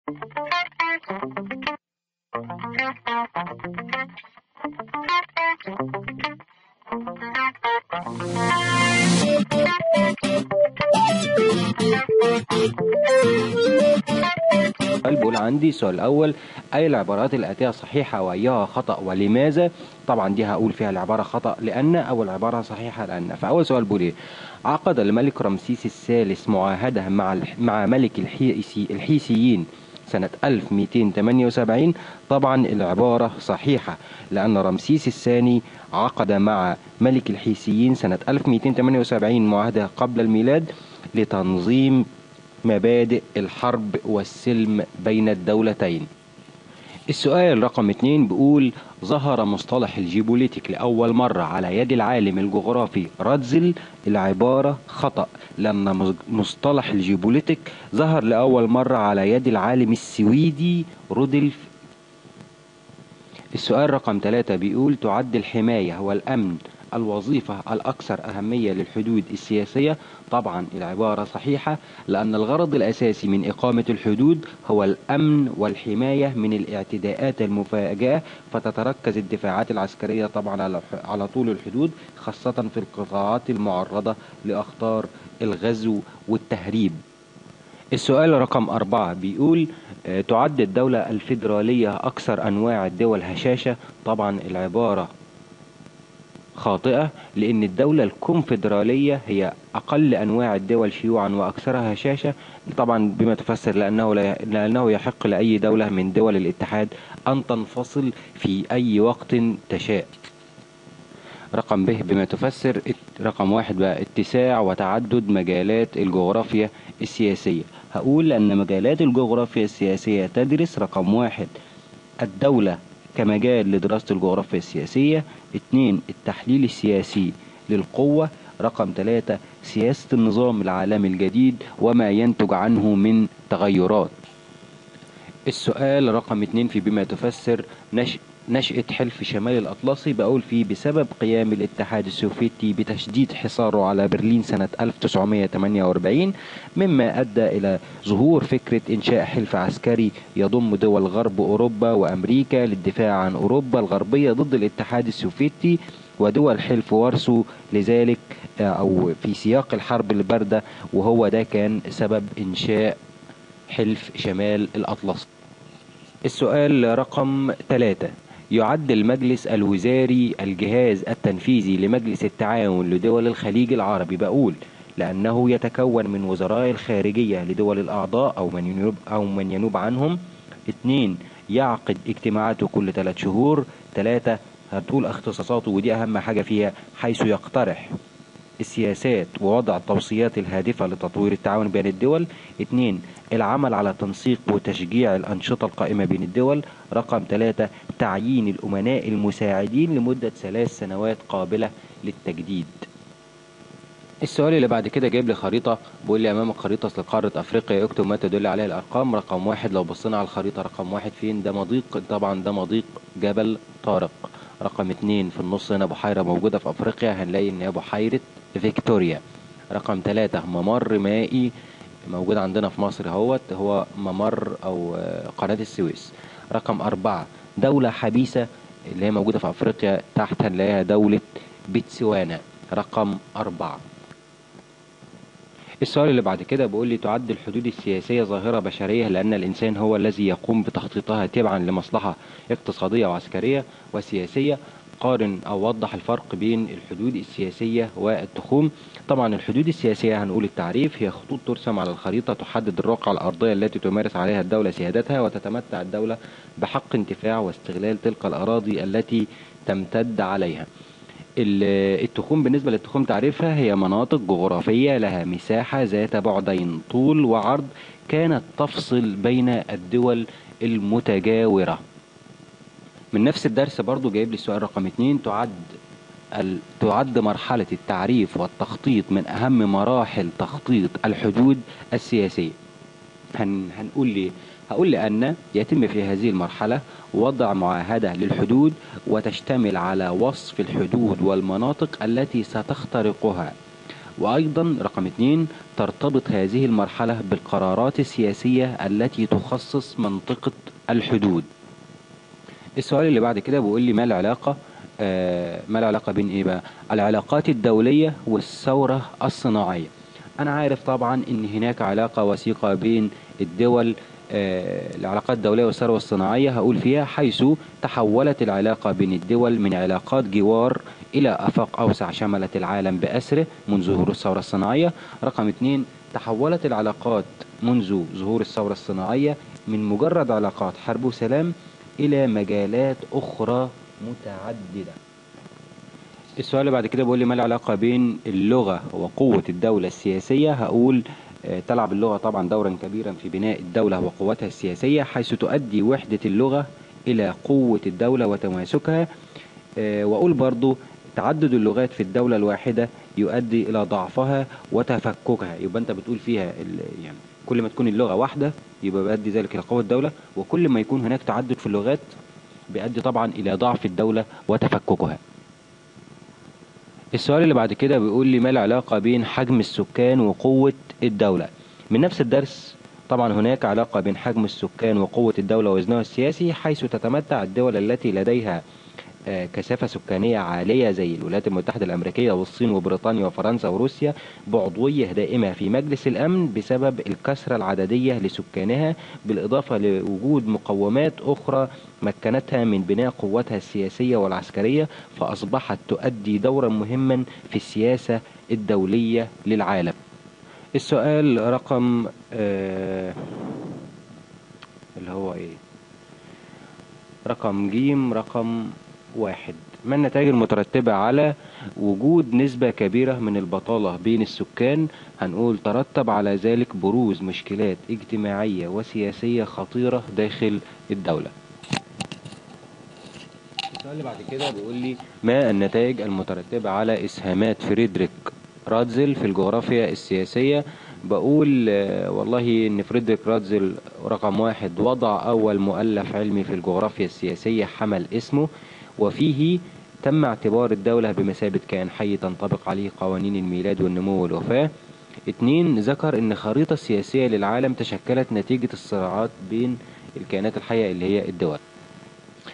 بقول عندي السؤال الأول: أي العبارات الآتية صحيحة وأيها خطأ ولماذا؟ طبعا دي هقول فيها العبارة خطأ لأن، أو العبارة صحيحة لأن. فأول سؤال بيقول إيه؟ عقد الملك رمسيس الثالث معاهدة مع ملك الحيثيين سنة 1278. طبعا العبارة صحيحة لأن رمسيس الثاني عقد مع ملك الحيثيين سنة 1278 معاهدة قبل الميلاد لتنظيم مبادئ الحرب والسلم بين الدولتين. السؤال رقم 2 بيقول: ظهر مصطلح الجيوبوليتيك لأول مرة على يد العالم الجغرافي رادزل. العبارة خطأ لأن مصطلح الجيوبوليتيك ظهر لأول مرة على يد العالم السويدي رودولف. السؤال رقم 3 بيقول: تعد الحماية والأمن الوظيفة الأكثر أهمية للحدود السياسية. طبعا العبارة صحيحة لأن الغرض الأساسي من إقامة الحدود هو الأمن والحماية من الاعتداءات المفاجئة، فتتركز الدفاعات العسكرية طبعا على طول الحدود، خاصة في القطاعات المعرضة لأخطار الغزو والتهريب. السؤال رقم 4 بيقول: تعد الدولة الفيدرالية أكثر أنواع الدول هشاشة. طبعا العبارة خاطئة لأن الدولة الكونفدرالية هي أقل أنواع الدول شيوعا وأكثرها هشاشة، طبعا بما تفسر لأنه يحق لأي دولة من دول الاتحاد أن تنفصل في أي وقت تشاء. رقم ب بما تفسر. رقم 1 بقى: اتساع وتعدد مجالات الجغرافيا السياسية. هقول أن مجالات الجغرافيا السياسية تدرس: رقم 1 الدولة كمجال لدراسة الجغرافيا السياسية. 2 التحليل السياسي للقوة. رقم 3 سياسة النظام العالمي الجديد وما ينتج عنه من تغيرات. السؤال رقم 2 في بما تفسر: نشأة حلف شمال الأطلسي. بقول فيه: بسبب قيام الاتحاد السوفيتي بتشديد حصاره على برلين سنة 1948، مما أدى إلى ظهور فكرة إنشاء حلف عسكري يضم دول غرب أوروبا وأمريكا للدفاع عن أوروبا الغربية ضد الاتحاد السوفيتي ودول حلف وارسو، لذلك أو في سياق الحرب الباردة، وهو ده كان سبب إنشاء حلف شمال الأطلسي. السؤال رقم 3: يعد المجلس الوزاري الجهاز التنفيذي لمجلس التعاون لدول الخليج العربي. بقول لأنه يتكون من وزراء الخارجية لدول الأعضاء أو من ينوب عنهم. 2 يعقد اجتماعاته كل 3 شهور. 3 هتقول اختصاصاته ودي أهم حاجة فيها، حيث يقترح السياسات ووضع التوصيات الهادفة لتطوير التعاون بين الدول. 2 العمل على تنسيق وتشجيع الأنشطة القائمة بين الدول. رقم 3 تعيين الأمناء المساعدين لمدة 3 سنوات قابلة للتجديد. السؤال اللي بعد كده جايب لي خريطة، بيقول لي: أمامك خريطة لقارة أفريقيا، اكتب ما تدل عليها الأرقام. رقم 1 لو بصينا على الخريطة، رقم 1 فين؟ ده مضيق، طبعا ده مضيق جبل طارق. رقم 2 في النص هنا بحيرة موجودة في أفريقيا، هنلاقي إن هي بحيرة فيكتوريا. رقم 3 ممر مائي موجود عندنا في مصر اهوت، هو ممر أو قناة السويس. رقم 4 دولة حبيسة اللي هي موجودة في أفريقيا، تحت هنلاقيها دولة بتسوانا. رقم 4. السؤال اللي بعد كده بيقول لي: تعد الحدود السياسية ظاهرة بشرية لأن الإنسان هو الذي يقوم بتخطيطها تبعا لمصلحة اقتصادية وعسكرية وسياسية. قارن أو وضح الفرق بين الحدود السياسية والتخوم. طبعا الحدود السياسية هنقول التعريف: هي خطوط ترسم على الخريطة تحدد الرقعة الأرضية التي تمارس عليها الدولة سيادتها، وتتمتع الدولة بحق انتفاع واستغلال تلك الأراضي التي تمتد عليها. التخوم، بالنسبة للتخوم تعريفها: هي مناطق جغرافية لها مساحة ذات بعدين طول وعرض كانت تفصل بين الدول المتجاورة. من نفس الدرس برضو جايب لي السؤال رقم 2: تعد مرحلة التعريف والتخطيط من أهم مراحل تخطيط الحدود السياسية. هنقول ليه؟ هقول لأن يتم في هذه المرحلة وضع معاهدة للحدود، وتشتمل على وصف الحدود والمناطق التي ستخترقها، وأيضا رقم 2 ترتبط هذه المرحلة بالقرارات السياسية التي تخصص منطقة الحدود. السؤال اللي بعد كده بيقول لي ما العلاقة بين ايه بقى؟ العلاقات الدولية والثورة الصناعية. انا عارف طبعا ان هناك علاقة وثيقة بين الدول. العلاقات الدولية والثورة الصناعية هقول فيها حيث تحولت العلاقة بين الدول من علاقات جوار إلى آفاق أوسع شملت العالم بأسره منذ ظهور الثورة الصناعية. رقم 2 تحولت العلاقات منذ ظهور الثورة الصناعية من مجرد علاقات حرب وسلام إلى مجالات أخرى متعددة. السؤال اللي بعد كده بيقول لي ما العلاقة بين اللغة وقوة الدولة السياسية؟ هقول تلعب اللغة طبعا دورا كبيرا في بناء الدولة وقوتها السياسية، حيث تؤدي وحدة اللغة إلى قوة الدولة وتماسكها. وأقول برضو تعدد اللغات في الدولة الواحدة يؤدي إلى ضعفها وتفككها. يبقى أنت بتقول فيها يعني كل ما تكون اللغة واحدة يبقى بيؤدي ذلك إلى قوة الدولة، وكل ما يكون هناك تعدد في اللغات بيؤدي طبعا إلى ضعف الدولة وتفككها. السؤال اللي بعد كده بيقول لي ما العلاقة بين حجم السكان وقوة الدولة؟ من نفس الدرس طبعا هناك علاقة بين حجم السكان وقوة الدولة ووزنها السياسي، حيث تتمتع الدول التي لديها كثافة سكانية عالية زي الولايات المتحدة الأمريكية والصين وبريطانيا وفرنسا وروسيا بعضوية دائمة في مجلس الأمن بسبب الكثرة العددية لسكانها، بالإضافة لوجود مقومات أخرى مكنتها من بناء قوتها السياسية والعسكرية، فأصبحت تؤدي دورا مهما في السياسة الدولية للعالم. السؤال رقم اللي هو ايه؟ رقم جيم رقم 1. ما النتائج المترتبة على وجود نسبة كبيرة من البطالة بين السكان؟ هنقول ترتب على ذلك بروز مشكلات اجتماعية وسياسية خطيرة داخل الدولة. السؤال اللي بعد كده بيقول لي ما النتائج المترتبة على إسهامات فريدريك راتزل في الجغرافيا السياسية؟ بقول والله إن فريدريك راتزل رقم 1 وضع أول مؤلف علمي في الجغرافيا السياسية حمل اسمه، وفيه تم اعتبار الدولة بمثابة كائن حي تنطبق عليه قوانين الميلاد والنمو والوفاة. 2 ذكر إن الخريطة السياسية للعالم تشكلت نتيجة الصراعات بين الكائنات الحية اللي هي الدول.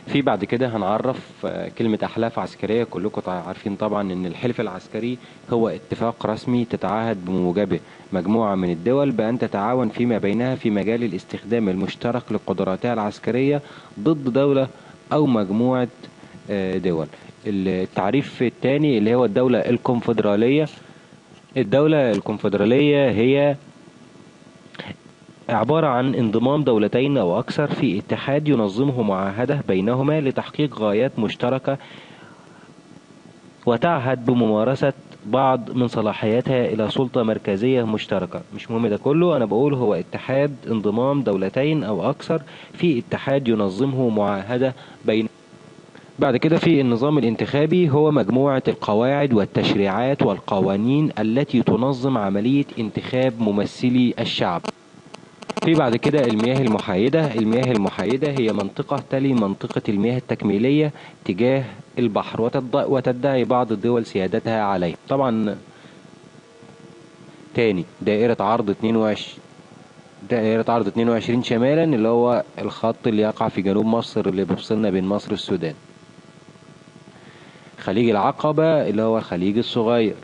في بعد كده هنعرف كلمة أحلاف عسكرية. كلكم عارفين طبعا إن الحلف العسكري هو اتفاق رسمي تتعهد بموجبه مجموعة من الدول بأن تتعاون فيما بينها في مجال الاستخدام المشترك لقدراتها العسكرية ضد دولة أو مجموعة دول. التعريف الثاني اللي هو الدولة الكونفدرالية. الدولة الكونفدرالية هي عبارة عن انضمام دولتين أو أكثر في اتحاد ينظمه معاهدة بينهما لتحقيق غايات مشتركة وتعهد بممارسة بعض من صلاحياتها إلى سلطة مركزية مشتركة. مش مهم ده كله، أنا بقول هو اتحاد انضمام دولتين أو أكثر في اتحاد ينظمه معاهدة بين. بعد كده في النظام الانتخابي هو مجموعة القواعد والتشريعات والقوانين التي تنظم عملية انتخاب ممثلي الشعب. في بعد كده المياه المحايدة. المياه المحايدة هي منطقة تلي منطقة المياه التكميلية تجاه البحر وتدعي بعض الدول سيادتها عليه. طبعا تاني دائرة عرض 22 شمالا اللي هو الخط اللي يقع في جنوب مصر اللي بيفصلنا بين مصر والسودان. خليج العقبة اللي هو الخليج الصغير.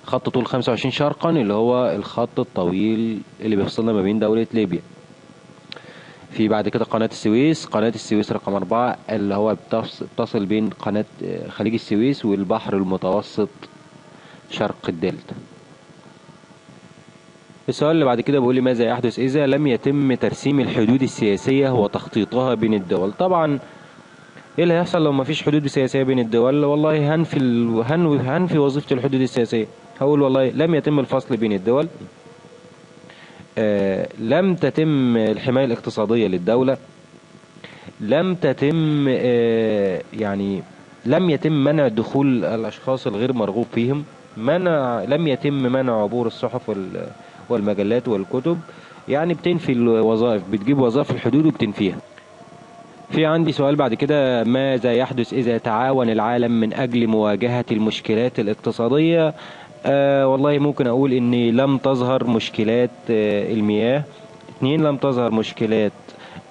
خط طول 25 شرقا اللي هو الخط الطويل اللي بيفصلنا ما بين دولة ليبيا. في بعد كده قناة السويس. قناة السويس رقم 4 اللي هو بتصل بين قناة خليج السويس والبحر المتوسط شرق الدلتا. السؤال اللي بعد كده بيقول لي ماذا يحدث إذا لم يتم ترسيم الحدود السياسية وتخطيطها بين الدول؟ طبعا ايه اللي هيحصل لو مفيش حدود سياسية بين الدول؟ والله هنفي وظيفة الحدود السياسية. هقول والله لم يتم الفصل بين الدول، لم تتم الحماية الاقتصادية للدولة، لم تتم لم يتم منع دخول الأشخاص الغير مرغوب فيهم، لم يتم منع عبور الصحف والمجلات والكتب. يعني بتنفي الوظائف، بتجيب وظائف الحدود وبتنفيها. في عندي سؤال بعد كده: ماذا يحدث إذا تعاون العالم من أجل مواجهة المشكلات الاقتصادية؟ والله ممكن أقول إن لم تظهر مشكلات المياه. اتنين، لم تظهر مشكلات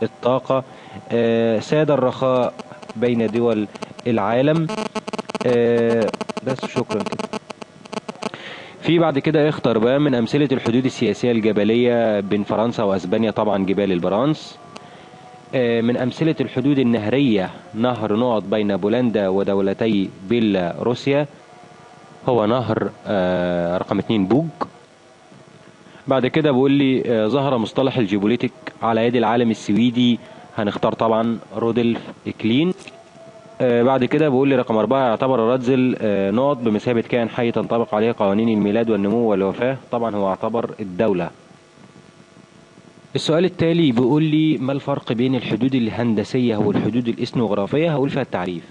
الطاقة. ساد الرخاء بين دول العالم. بس شكرا كده. في بعد كده اختر بقى من أمثلة الحدود السياسية الجبلية بين فرنسا وأسبانيا، طبعا جبال البرانس. من أمثلة الحدود النهرية نهر نقط بين بولندا ودولتي بيلاروسيا، هو نهر رقم 2 بوج. بعد كده بيقول لي ظهر مصطلح الجيوبوليتيك على يد العالم السويدي، هنختار طبعا رودولف كلين. بعد كده بيقول لي رقم 4: يعتبر رادزل نقط بمثابة كائن حي تنطبق عليه قوانين الميلاد والنمو والوفاة، طبعا هو يعتبر الدولة. السؤال التالي بيقول لي: ما الفرق بين الحدود الهندسية والحدود الإثنوغرافية؟ هقول فيها التعريف.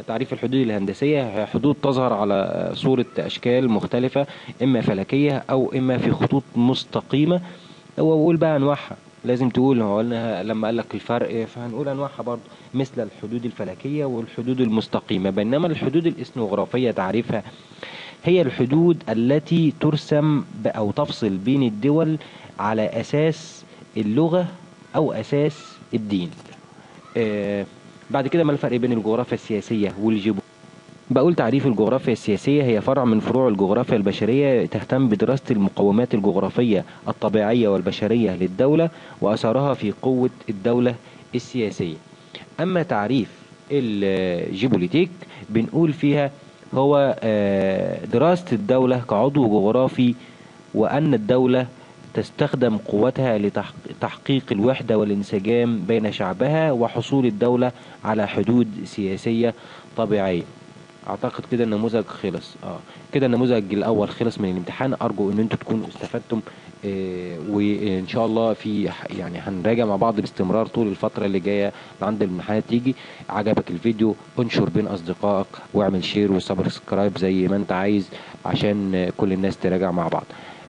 تعريف الحدود الهندسية هي حدود تظهر على صورة أشكال مختلفة، إما فلكية أو إما في خطوط مستقيمة. هو بقول بقى أنواعها، لازم تقول، هو قلنا لما قال لك الفرق فهنقول أنواعها برضه، مثل الحدود الفلكية والحدود المستقيمة. بينما الحدود الإثنوغرافية تعريفها هي الحدود التي ترسم أو تفصل بين الدول على أساس اللغة أو أساس الدين. بعد كده: ما الفرق بين الجغرافيا السياسية والجيوبوليتيك؟ بقول تعريف الجغرافيا السياسية هي فرع من فروع الجغرافيا البشرية، تهتم بدراسة المقومات الجغرافية الطبيعية والبشرية للدولة وأثرها في قوة الدولة السياسية. أما تعريف الجيوبوليتيك بنقول فيها هو دراسة الدولة كعضو جغرافي، وأن الدولة تستخدم قوتها لتحقيق الوحدة والانسجام بين شعبها وحصول الدولة على حدود سياسية طبيعية. اعتقد كده النموذج خلص. كده النموذج الاول خلص من الامتحان. ارجو ان انتوا تكونوا استفدتم، وان شاء الله في يعني هنراجع مع بعض باستمرار طول الفترة اللي جاية عند الامتحانات تيجي. عجبك الفيديو انشر بين اصدقائك واعمل شير وسبسكرايب زي ما انت عايز، عشان كل الناس تراجع مع بعض.